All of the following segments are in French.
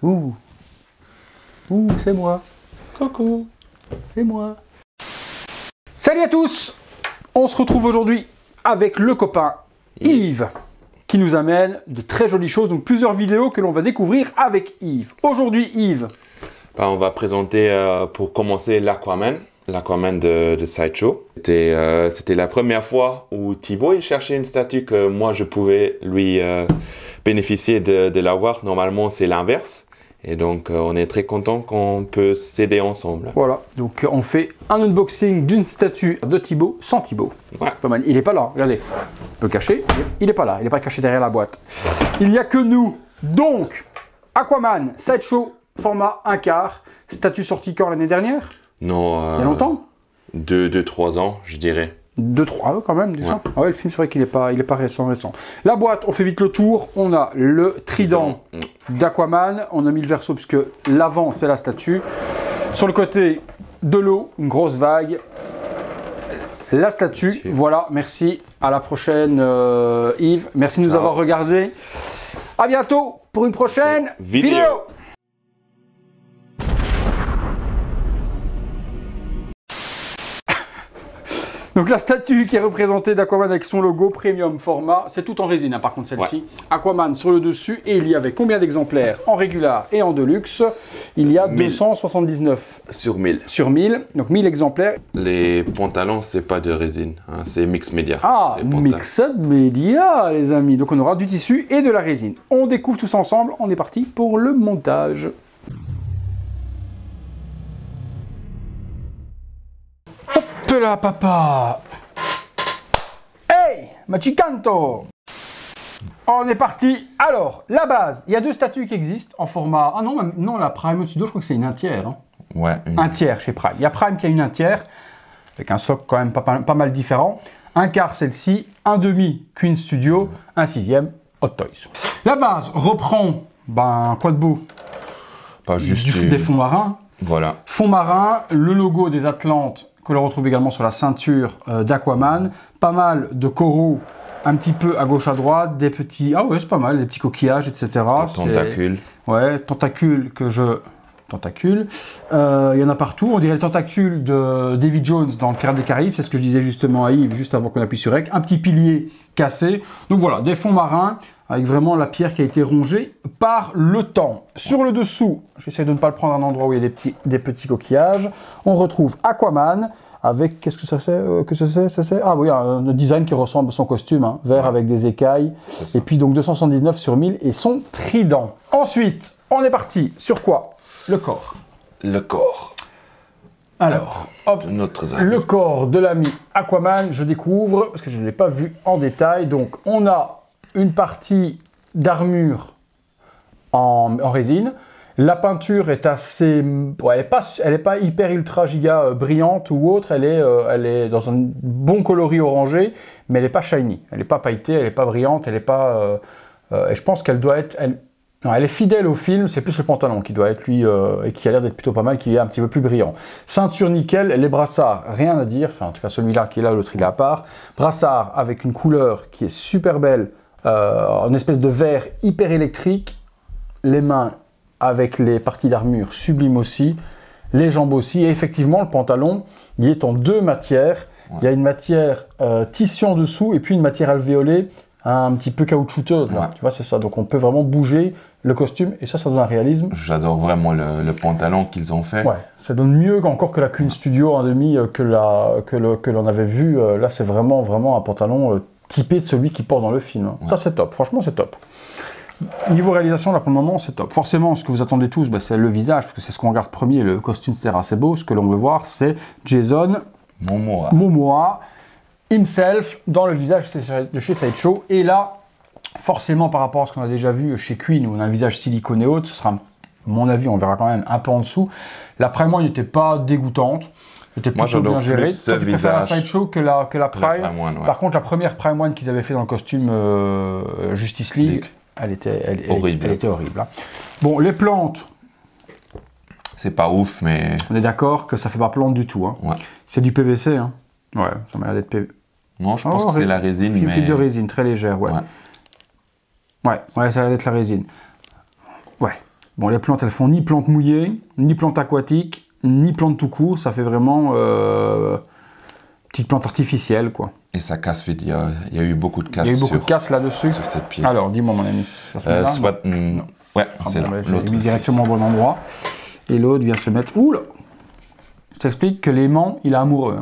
Ouh. Ouh, c'est moi. Coucou. C'est moi. Salut à tous. On se retrouve aujourd'hui avec le copain Yves qui nous amène de très jolies choses. Donc plusieurs vidéos que l'on va découvrir avec Yves. Aujourd'hui Yves. On va présenter pour commencer l'Aquaman de Sideshow. C'était la première fois où Thibaut il cherchait une statue que moi je pouvais lui bénéficier de l'avoir. Normalement c'est l'inverse. Et donc on est très content qu'on peut s'aider ensemble. Voilà, donc on fait un unboxing d'une statue de Thibaut sans Thibaut. Ouais. Pas mal. Il n'est pas là, regardez. On peut le cacher, il n'est pas là, il n'est pas caché derrière la boîte. Il n'y a que nous. Donc, Aquaman, Sideshow, format 1/4. Statue sortie quand l'année dernière? Non. Il y a longtemps? 2-3 ans, je dirais. 2-3 quand même déjà. Ouais. Ah ouais, le film c'est vrai qu'il n'est pas récent. La boîte, on fait vite le tour. On a le trident d'Aquaman. On a mis le verso puisque l'avant c'est la statue. Sur le côté de l'eau, une grosse vague. La statue. Voilà, merci. À la prochaine Yves. Merci de nous avoir regardés. À bientôt pour une prochaine vidéo. Donc la statue qui est représentée d'Aquaman avec son logo premium format, c'est tout en résine, hein, par contre celle-ci. Ouais. Aquaman sur le dessus, et il y avait combien d'exemplaires en régular et en deluxe? Il y a 279. Sur 1000. Sur 1000, donc 1000 exemplaires. Les pantalons, c'est pas de résine, hein, c'est mix media. Ah, mixed media les amis. Donc on aura du tissu et de la résine. On découvre tout ça ensemble, on est parti pour le montage. Là, papa. Hey, machicanto. On est parti. Alors, la base, il y a deux statues qui existent en format... Ah non, même, non, la Prime Studio, je crois que c'est une 1/3. Hein. Ouais. 1/3 chez Prime. Il y a Prime qui a une 1/3, avec un socle quand même pas mal différent. 1/4 celle-ci, 1/2 Queen Studio, 1/6 Hot Toys. La base reprend, ben, quoi de beau? Pas juste des fonds marins. Voilà. Fond marin, le logo des Atlantes, que l'on retrouve également sur la ceinture d'Aquaman. Pas mal de coraux, un petit peu à gauche à droite, des petits... Ah ouais, c'est pas mal, des petits coquillages, etc. Tentacules. Ouais, tentacules que je... Tentacules. Il y en a partout. On dirait les tentacules de Davy Jones dans le Pirates des Caraïbes. C'est ce que je disais justement à Yves, juste avant qu'on appuie sur REC. Un petit pilier cassé. Donc voilà, des fonds marins, avec vraiment la pierre qui a été rongée par le temps. Sur le dessous, j'essaie de ne pas le prendre à un endroit où il y a des petits coquillages. On retrouve Aquaman avec, qu'est-ce que ça c'est Ah oui, un design qui ressemble à son costume, hein, vert avec des écailles. Et puis donc 279 sur 1000 et son trident. Ensuite, on est parti sur quoi? Le corps. Le corps. Alors, hop, le corps de l'ami Aquaman, je découvre, parce que je ne l'ai pas vu en détail. Donc, on a une partie d'armure en résine. La peinture est assez... Ouais, elle n'est pas hyper ultra giga brillante ou autre. Elle est dans un bon coloris orangé, mais elle n'est pas shiny. Elle n'est pas pailletée, elle n'est pas brillante, elle n'est pas... et je pense qu'elle doit être... Non, elle est fidèle au film, c'est plus le pantalon qui doit être lui, et qui a l'air d'être plutôt pas mal, qui est un petit peu plus brillant. Ceinture nickel, les brassards, rien à dire, enfin en tout cas celui-là qui est là, l'autre il est à part. Brassard avec une couleur qui est super belle, une espèce de vert hyper électrique. Les mains avec les parties d'armure sublimes aussi, les jambes aussi, et effectivement le pantalon, il est en deux matières. Ouais. Il y a une matière tissu en dessous, et puis une matière alvéolée, un petit peu caoutchouteuse, là. Ouais. Tu vois, c'est ça. Donc on peut vraiment bouger le costume et ça donne un réalisme. J'adore vraiment le pantalon qu'ils ont fait. Ouais, ça donne mieux encore que la Queen Studio 1/2 que l'on avait vu. Là, c'est vraiment un pantalon typé de celui qui porte dans le film. Ouais. Ça, c'est top. Franchement, c'est top. Niveau réalisation, là, pour le moment, c'est top. Forcément, ce que vous attendez tous, bah, c'est le visage, parce que c'est ce qu'on regarde premier. Le costume, c'est assez beau. Ce que l'on veut voir, c'est Jason Momoa himself dans le visage de chez Sideshow. Et là, forcément, par rapport à ce qu'on a déjà vu chez Queen, où on a un visage silicone et autres, ce sera, à mon avis, on verra quand même un peu en dessous. La Prime One n'était pas dégoûtante. C'était plutôt bien géré. Toi, tu préfères la Sideshow que la Prime. One, ouais. Par contre, la première Prime One qu'ils avaient fait dans le costume Justice League, elle était horrible. Hein. Bon, les plantes. C'est pas ouf, mais... On est d'accord que ça fait pas plante du tout. Hein. Ouais. C'est du PVC. Hein. Ouais, ça m'a l'air d'être PVC. Non, je pense que c'est la résine, mais... Fibre de résine, très légère, ouais. Ouais, ça a l'air d'être la résine. Ouais. Bon, les plantes, elles font ni plantes mouillées, ni plantes aquatiques, ni plantes tout court. Ça fait vraiment petite plante artificielle, quoi. Et ça casse vite. Il y a eu beaucoup de casse. Il y a eu beaucoup de casse là-dessus. Sur cette pièce. Alors, dis-moi, mon ami. Ça soit, ouais, c'est là. Je l'ai mis directement au bon endroit. Et l'autre vient se mettre. Ouh là! Je t'explique que l'aimant, il est amoureux.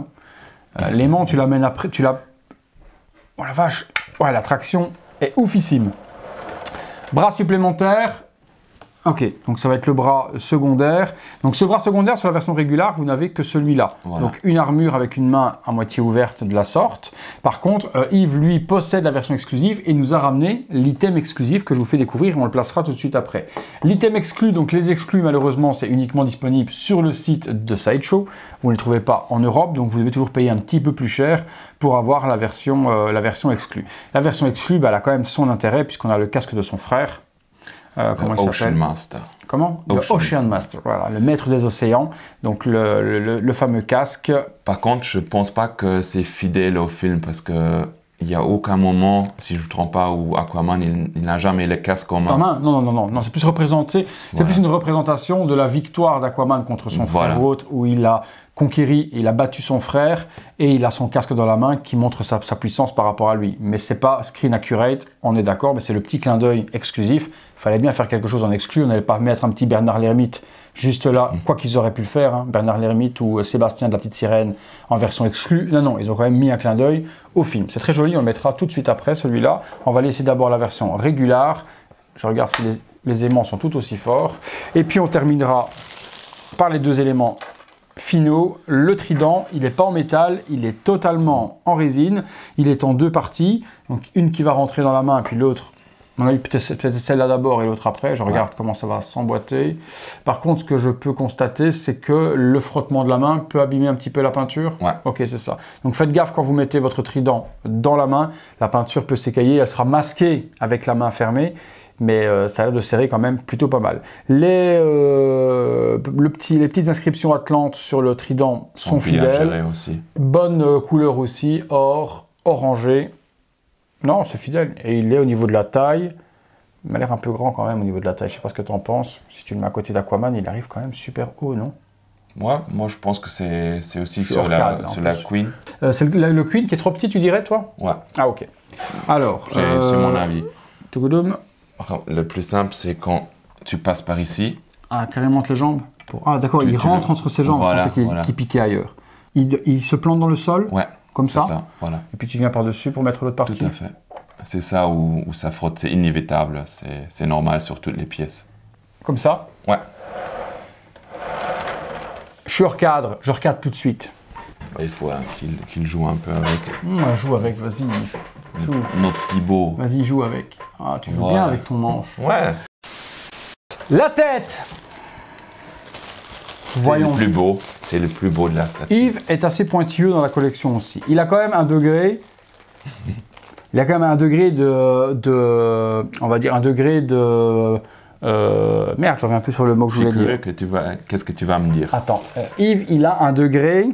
Hein. L'aimant, tu l'amènes après. Oh la vache! Ouais, la traction est oufissime. Bras supplémentaire. Ok, donc ça va être le bras secondaire. Donc ce bras secondaire, sur la version régulière, vous n'avez que celui-là. Voilà. Donc une armure avec une main à moitié ouverte de la sorte. Par contre, Yves, lui, possède la version exclusive et nous a ramené l'item exclusif que je vous fais découvrir et on le placera tout de suite après. L'item exclu, donc les exclus, malheureusement, c'est uniquement disponible sur le site de Sideshow. Vous ne les trouvez pas en Europe, donc vous devez toujours payer un petit peu plus cher pour avoir la version exclue. La version exclue, bah, elle a quand même son intérêt puisqu'on a le casque de son frère. Comment il s'appelle ? Ocean Master. Comment ? Le Ocean Master, voilà, le maître des océans, donc le fameux casque. Par contre, je ne pense pas que c'est fidèle au film parce que il n'y a aucun moment, si je ne me trompe pas, où Aquaman il n'a jamais le casque en main. Non, c'est plus représenté, c'est plus une représentation de la victoire d'Aquaman contre son frère autre, où il a conquéri, il a battu son frère et il a son casque dans la main qui montre sa puissance par rapport à lui. Mais c'est pas screen accurate, on est d'accord, mais c'est le petit clin d'œil exclusif. Il fallait bien faire quelque chose en exclu, on n'allait pas mettre un petit Bernard l'Ermite juste là, quoi qu'ils auraient pu le faire, hein, Bernard l'Ermite ou Sébastien de la Petite Sirène en version exclue. Non, ils ont quand même mis un clin d'œil au film. C'est très joli, on le mettra tout de suite après celui-là. On va laisser d'abord la version régulière. Je regarde si les aimants sont tout aussi forts. Et puis on terminera par les deux éléments finaux. Le trident, il n'est pas en métal, il est totalement en résine. Il est en deux parties, donc une qui va rentrer dans la main et puis l'autre. Peut-être celle-là d'abord et l'autre après. Je regarde comment ça va s'emboîter. Par contre, ce que je peux constater, c'est que le frottement de la main peut abîmer un petit peu la peinture. Ouais. Ok, c'est ça. Donc faites gaffe quand vous mettez votre trident dans la main. La peinture peut s'écailler. Elle sera masquée avec la main fermée. Mais ça a l'air de serrer quand même plutôt pas mal. Les petites inscriptions Atlantes sur le trident sont fidèles. Aussi. Bonne couleur aussi, or, orangé. Non, c'est fidèle. Et il est au niveau de la taille. Il m'a l'air un peu grand quand même au niveau de la taille. Je sais pas ce que tu en penses. Si tu le mets à côté d'Aquaman, il arrive quand même super haut, non? Moi, je pense que c'est aussi sur la Queen. C'est le Queen qui est trop petit, tu dirais, toi? Ouais. Ah, ok. Alors, c'est mon avis. Tougoudum. Le plus simple, c'est quand tu passes par ici. Ah, carrément entre les jambes. Ah, d'accord, il rentre entre ses jambes. Voilà, qu'il piquait ailleurs. Il se plante dans le sol? Ouais. Comme ça, voilà. Et puis tu viens par-dessus pour mettre l'autre partie. Tout à fait. C'est ça où ça frotte, c'est inévitable, c'est normal sur toutes les pièces. Comme ça? Ouais. Je suis hors cadre, je recadre tout de suite. Il faut qu'il joue un peu avec. Joue avec, vas-y. Joue. Notre Thibaut. Vas-y, joue avec. Ah, tu joues bien avec ton manche. Ouais. La tête! Voyons. C'est le plus beau de la statue. Yves est assez pointilleux dans la collection aussi. Il a quand même un degré. Il a quand même un degré on va dire un degré de. Merde, je reviens plus sur le mot que je voulais dire. Qu'est-ce que tu vas me dire? Attends, Yves, il a un degré.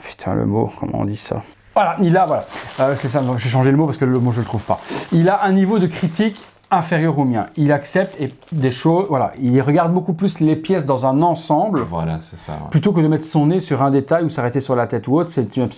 Putain, le mot, comment on dit ça? Voilà, c'est ça, j'ai changé le mot parce que le mot je le trouve pas. Il a un niveau de critique inférieur au mien. Il accepte des choses, voilà, il regarde beaucoup plus les pièces dans un ensemble. Voilà, c'est ça. Ouais. Plutôt que de mettre son nez sur un détail ou s'arrêter sur la tête ou autre.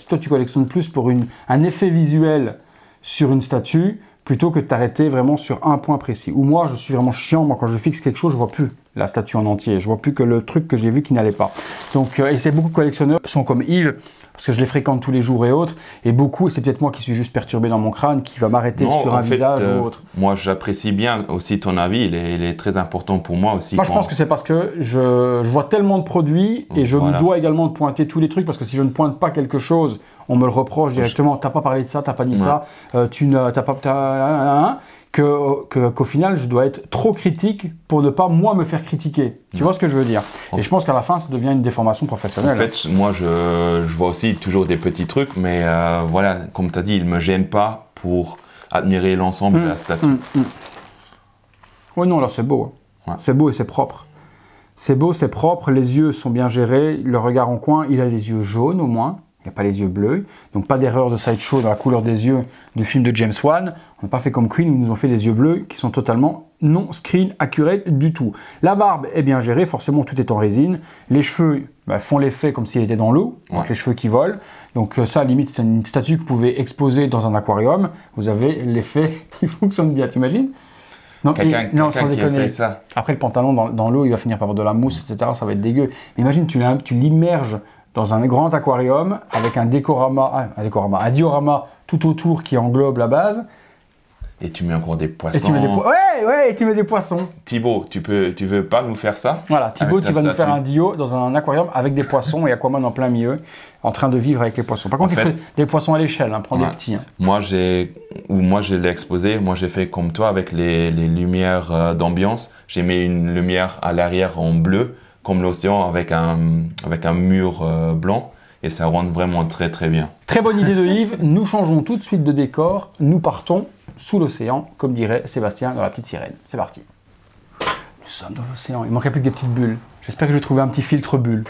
Toi, tu collectionnes plus pour un effet visuel sur une statue plutôt que de t'arrêter vraiment sur un point précis. Ou moi, je suis vraiment chiant. Moi, quand je fixe quelque chose, je vois plus la statue en entier. Je vois plus que le truc que j'ai vu qui n'allait pas. Donc, et c'est beaucoup de collectionneurs qui sont comme Yves, parce que je les fréquente tous les jours et autres, et beaucoup, et c'est peut-être moi qui suis juste perturbé dans mon crâne, qui va m'arrêter sur un visage ou autre. Moi, j'apprécie bien aussi ton avis, il est très important pour moi aussi. Moi, je pense que c'est parce que je vois tellement de produits, et je me dois également de pointer tous les trucs, parce que si je ne pointe pas quelque chose, on me le reproche directement, t'as pas parlé de ça, t'as pas dit ça, tu n'as pas... qu'au final, je dois être trop critique pour ne pas, moi, me faire critiquer. Tu vois ce que je veux dire? Et je pense qu'à la fin, ça devient une déformation professionnelle. En fait, moi, je vois aussi toujours des petits trucs, mais voilà, comme tu as dit, ils ne me gênent pas pour admirer l'ensemble de la statue. Oui, non, là, c'est beau. Ouais. C'est beau et c'est propre. C'est beau, c'est propre, les yeux sont bien gérés, le regard en coin, il a les yeux jaunes au moins. Il n'y a pas les yeux bleus, donc pas d'erreur de Sideshow dans la couleur des yeux du film de James Wan. On n'a pas fait comme Queen où ils nous ont fait les yeux bleus qui sont totalement non screen accurate du tout. La barbe est bien gérée, forcément tout est en résine. Les cheveux font l'effet comme s'il était dans l'eau, donc les cheveux qui volent. Donc ça, limite, c'est une statue que vous pouvez exposer dans un aquarium. Vous avez l'effet qui fonctionne bien, t'imagines? Non, quelqu'un qui essaie ça. Après, le pantalon dans l'eau, il va finir par avoir de la mousse, etc. Ça va être dégueu. Mais imagine, tu l'immerges dans un grand aquarium avec un diorama tout autour qui englobe la base. Et tu mets encore des poissons. Et tu mets des poissons. Thibaut, tu veux pas nous faire ça? Voilà, Thibaut, tu vas nous faire un dio dans un aquarium avec des poissons et Aquaman en plein milieu, en train de vivre avec les poissons. Par contre, il faut des poissons à l'échelle, prends des petits. Moi, je l'ai exposé, moi j'ai fait comme toi avec les lumières d'ambiance. J'ai mis une lumière à l'arrière en bleu, comme l'océan, avec un mur blanc. Et ça rend vraiment très très bien. Très bonne idée de Yves. Nous changeons tout de suite de décor. Nous partons sous l'océan, comme dirait Sébastien dans La Petite Sirène. C'est parti. Nous sommes dans l'océan. Il manquerait plus que des petites bulles. J'espère que je vais trouver un petit filtre bulle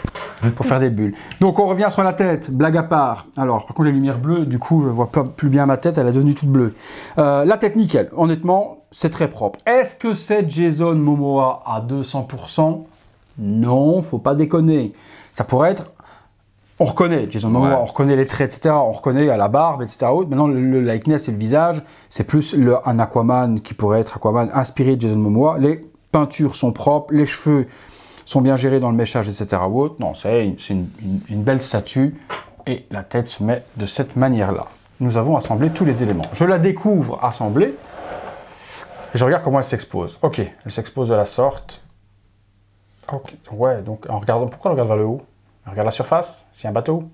pour faire des bulles. Donc on revient sur la tête, blague à part. Alors par contre les lumières bleues, du coup je vois pas plus bien ma tête, elle est devenue toute bleue. La tête nickel, honnêtement c'est très propre. Est-ce que c'est Jason Momoa à 200%? Non, faut pas déconner. Ça pourrait être... On reconnaît Jason Momoa, on reconnaît les traits, etc. On reconnaît la barbe, etc. Maintenant, le likeness et le visage, c'est plus un Aquaman qui pourrait être Aquaman inspiré de Jason Momoa. Les peintures sont propres, les cheveux sont bien gérés dans le méchage, etc. Non, c'est une belle statue et la tête se met de cette manière-là. Nous avons assemblé tous les éléments. Je la découvre assemblée et je regarde comment elle s'expose. Ok, elle s'expose de la sorte. Ok, ouais, donc en regardant, pourquoi on regarde vers le haut? Regarde la surface, c'est un bateau.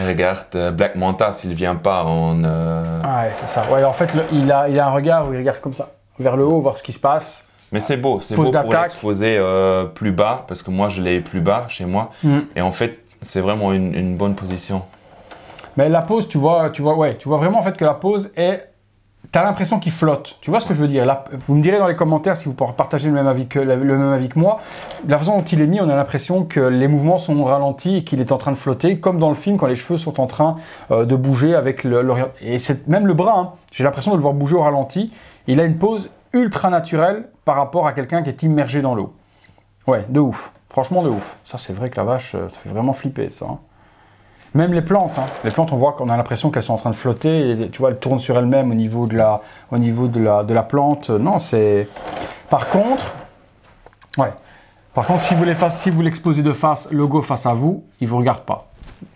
Regarde Black Manta s'il vient pas en... Ouais, c'est ça. Ouais, en fait, il a un regard où il regarde comme ça, vers le haut, voir ce qui se passe. Mais c'est beau pour l'exposer plus bas, parce que moi je l'ai plus bas chez moi. Et en fait, c'est vraiment une bonne position. Mais la pose, tu vois vraiment en fait que la pose est... T'as l'impression qu'il flotte. Tu vois ce que je veux dire? Là, vous me direz dans les commentaires si vous partagez le même avis que moi. De la façon dont il est mis, on a l'impression que les mouvements sont ralentis et qu'il est en train de flotter, comme dans le film quand les cheveux sont en train de bouger avec et c'est même le bras. Hein. J'ai l'impression de le voir bouger au ralenti. Il a une pose ultra naturelle par rapport à quelqu'un qui est immergé dans l'eau. Ouais, de ouf. Franchement, de ouf. Ça, c'est vrai que la vache, ça fait vraiment flipper, ça. Hein. Même les plantes, on voit qu'on a l'impression qu'elles sont en train de flotter, et tu vois, elles tournent sur elles-mêmes au niveau de la plante. Non, c'est... Par contre, si vous l'exposez de face, logo face à vous, il ne vous regarde pas.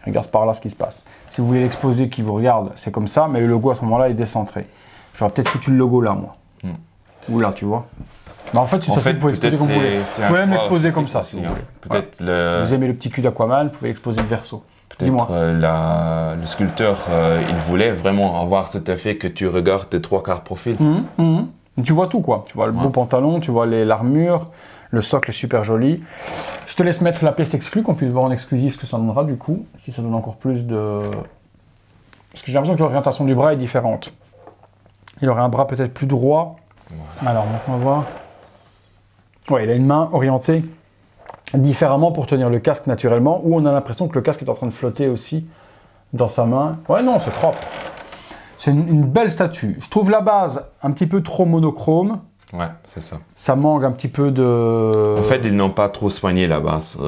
Il regarde par là ce qui se passe. Si vous voulez l'exposer qui vous regarde, c'est comme ça, mais le logo à ce moment-là est décentré. J'aurais peut-être foutu le logo là, moi. Ou là, tu vois. Bah en fait, vous pouvez l'exposer comme vous voulez. Vous pouvez même l'exposer comme ça, si vous voulez. Peut-être Vous aimez le petit cul d'Aquaman, vous pouvez l'exposer le verso. Peut-être le sculpteur, il voulait vraiment avoir cet effet que tu regardes de 3/4 profil. Tu vois tout, quoi. Tu vois le beau pantalon, tu vois l'armure, le socle est super joli. Je te laisse mettre la pièce exclue, qu'on puisse voir en exclusif ce que ça donnera du coup, si ça donne encore plus de... Parce que j'ai l'impression que l'orientation du bras est différente. Il aurait un bras peut-être plus droit. Voilà. Alors, on va voir. Ouais, il a une main orientée différemment pour tenir le casque naturellement, où on a l'impression que le casque est en train de flotter aussi dans sa main. Ouais, non, c'est propre. C'est une belle statue. Je trouve la base un petit peu trop monochrome. Ouais, c'est ça. Ça manque un petit peu de... En fait, ils n'ont pas trop soigné la base.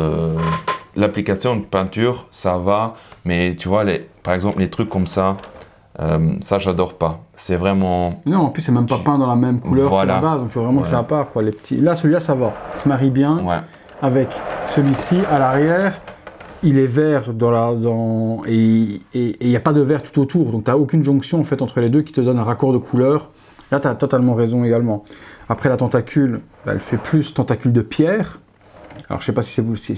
L'application de peinture, ça va, mais tu vois, par exemple, les trucs comme ça, ça, j'adore pas. C'est vraiment... Non, en plus, c'est même pas peint dans la même couleur que la base, donc tu vois vraiment que c'est à part, quoi. Les petits... Là, celui-là, ça va. Il se marie bien. Ouais. Avec celui-ci à l'arrière, il est vert et il n'y a pas de vert tout autour, donc tu n'as aucune jonction en fait entre les deux qui te donne un raccord de couleur. Là, tu as totalement raison également. Après, la tentacule, elle fait plus tentacule de pierre. Alors, je sais pas si c'est vous... Si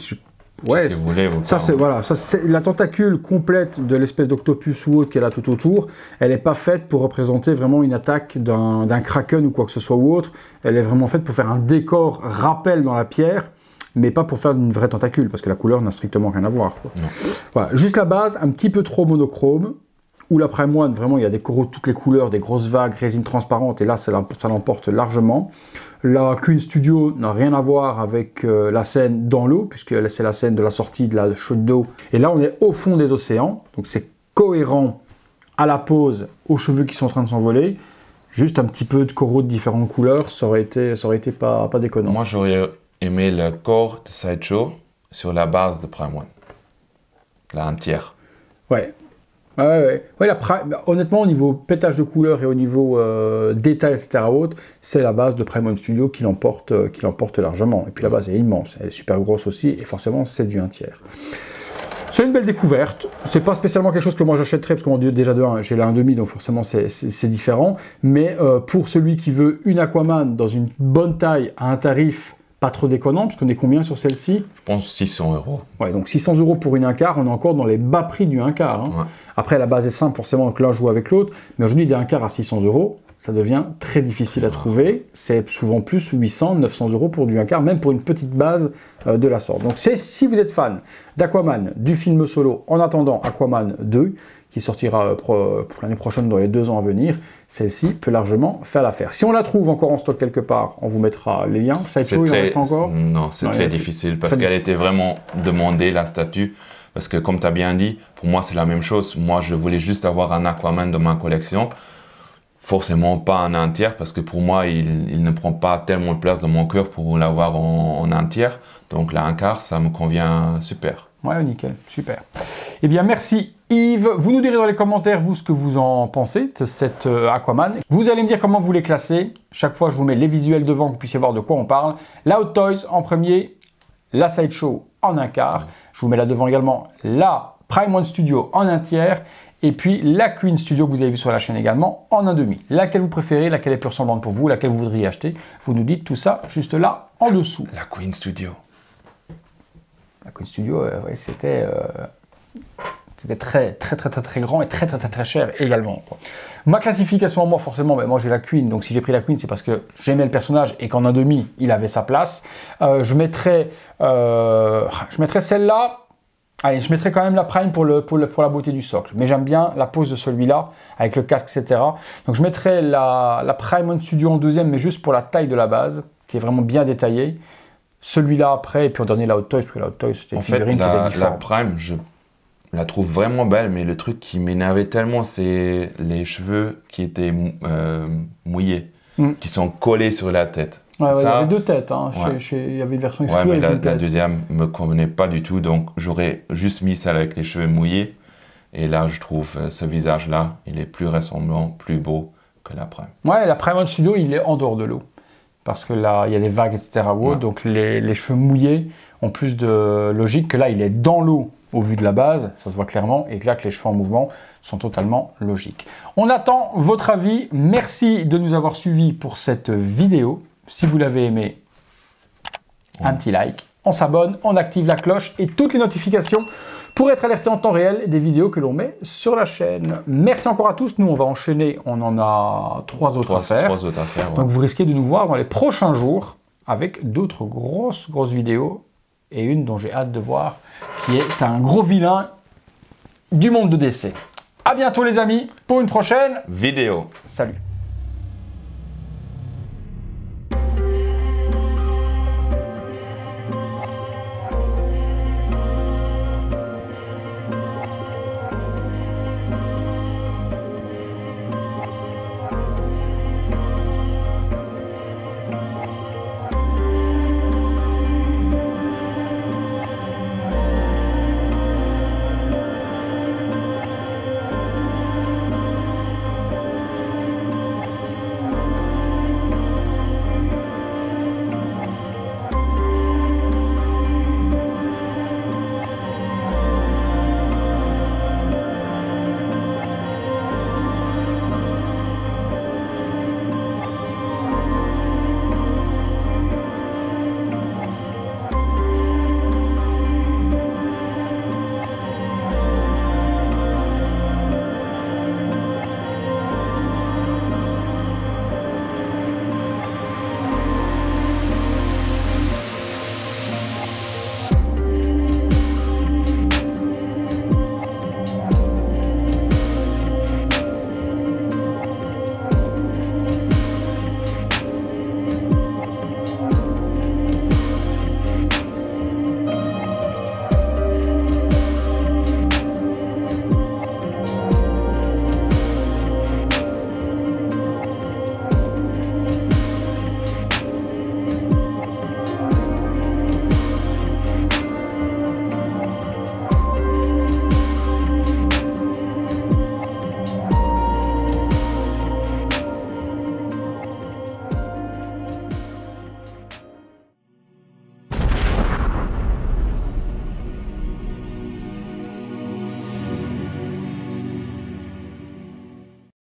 vous voulez, ça c'est voilà, ça c'est la tentacule complète de l'espèce d'octopus ou autre qu'elle a tout autour. Elle n'est pas faite pour représenter vraiment une attaque d'un kraken ou quoi que ce soit ou autre. Elle est vraiment faite pour faire un décor rappel dans la pierre, mais pas pour faire une vraie tentacule, parce que la couleur n'a strictement rien à voir. Quoi. Voilà, juste la base, un petit peu trop monochrome, où l'après-moine, vraiment, il y a des coraux de toutes les couleurs, des grosses vagues, résine transparente, et là, ça l'emporte largement. La Queen Studio n'a rien à voir avec la scène dans l'eau, puisque c'est la scène de la sortie de la chute d'eau. Et là, on est au fond des océans, donc c'est cohérent à la pose, aux cheveux qui sont en train de s'envoler. Juste un petit peu de coraux de différentes couleurs, ça aurait été pas déconnant. Moi, j'aurais aimé le corps de Sideshow sur la base de Prime One. Là, un tiers. Ouais. Ouais, honnêtement, au niveau pétage de couleurs et au niveau détail, etc., c'est la base de Prime One Studio qui l'emporte largement. Et puis la base est immense, elle est super grosse aussi, et forcément, c'est du 1 tiers. C'est une belle découverte. C'est pas spécialement quelque chose que moi j'achèterais, parce que déjà de 1, j'ai la 1,5, donc forcément c'est différent. Mais pour celui qui veut une Aquaman dans une bonne taille à un tarif pas trop déconnant, parce qu'on est combien sur celle-ci? Je pense 600 €. Ouais, donc 600 € pour une 1/4, on est encore dans les bas prix du 1/4. Hein. Ouais. Après, la base est simple, forcément, donc l'un joue avec l'autre. Mais aujourd'hui, des 1/4 à 600 €, ça devient très difficile à trouver. C'est souvent plus 800, 900 € pour du 1/4, même pour une petite base de la sorte. Donc, si vous êtes fan d'Aquaman, du film solo, en attendant Aquaman 2, qui sortira pour l'année prochaine dans les 2 ans à venir, celle-ci peut largement faire l'affaire. Si on la trouve encore en stock quelque part, on vous mettra les liens. Sideshow, il en reste encore? Non, c'est très difficile parce qu'elle était vraiment demandée, la statue. Parce que comme tu as bien dit, pour moi c'est la même chose. Moi je voulais juste avoir un Aquaman dans ma collection. Forcément pas un 1 tiers parce que pour moi il ne prend pas tellement de place dans mon cœur pour l'avoir en 1 tiers. Donc la 1/4 ça me convient super. Ouais, nickel, super. Eh bien merci Yves, vous nous direz dans les commentaires vous ce que vous en pensez de cette Aquaman. Vous allez me dire comment vous les classez. Chaque fois je vous mets les visuels devant que vous puissiez voir de quoi on parle. La Hot Toys en premier, la Sideshow en 1/4. Je vous mets là devant également la Prime One Studio en 1 tiers. Et puis la Queen Studio que vous avez vu sur la chaîne également en 1/2. Laquelle vous préférez, laquelle est plus ressemblante pour vous, laquelle vous voudriez acheter. Vous nous dites tout ça juste là en dessous. La Queen Studio. La Queen Studio, ouais, c'était très grand et très cher également. Quoi. Ma classification en moi, forcément, moi j'ai la Queen, donc si j'ai pris la Queen, c'est parce que j'aimais le personnage et qu'en 1/2, il avait sa place. Je mettrais celle-là. Allez, je mettrais quand même la Prime pour la beauté du socle. Mais j'aime bien la pose de celui-là, avec le casque, etc. Donc je mettrais la Prime One Studio en 2e, mais juste pour la taille de la base, qui est vraiment bien détaillée. Celui-là après, et puis en dernier la Hot Toys, parce que la Hot Toys, c'était une figurine qui était différente. La Prime, je la trouve vraiment belle, mais le truc qui m'énervait tellement, c'est les cheveux qui étaient mouillés, qui sont collés sur la tête. Ouais, il y avait 2 têtes, hein. Il y avait une version exclusive. Ouais, mais la deuxième me convenait pas du tout, donc j'aurais juste mis celle avec les cheveux mouillés. Et là, je trouve ce visage-là, il est plus ressemblant, plus beau que la Prime. Ouais, la Prime One Studio, il est en dehors de l'eau. Parce que là, il y a des vagues, etc. Donc les cheveux mouillés ont plus de logique que là, il est dans l'eau au vu de la base, ça se voit clairement, et que là, que les cheveux en mouvement sont totalement logiques. On attend votre avis. Merci de nous avoir suivis pour cette vidéo. Si vous l'avez aimé, un petit like, on s'abonne, on active la cloche et toutes les notifications pour être alerté en temps réel des vidéos que l'on met sur la chaîne. Merci encore à tous. Nous, on va enchaîner. On en a 3 autres à faire. Donc, vous risquez de nous voir dans les prochains jours avec d'autres grosses vidéos et une dont j'ai hâte de voir qui est un gros vilain du monde de DC. À bientôt les amis pour une prochaine vidéo. Salut.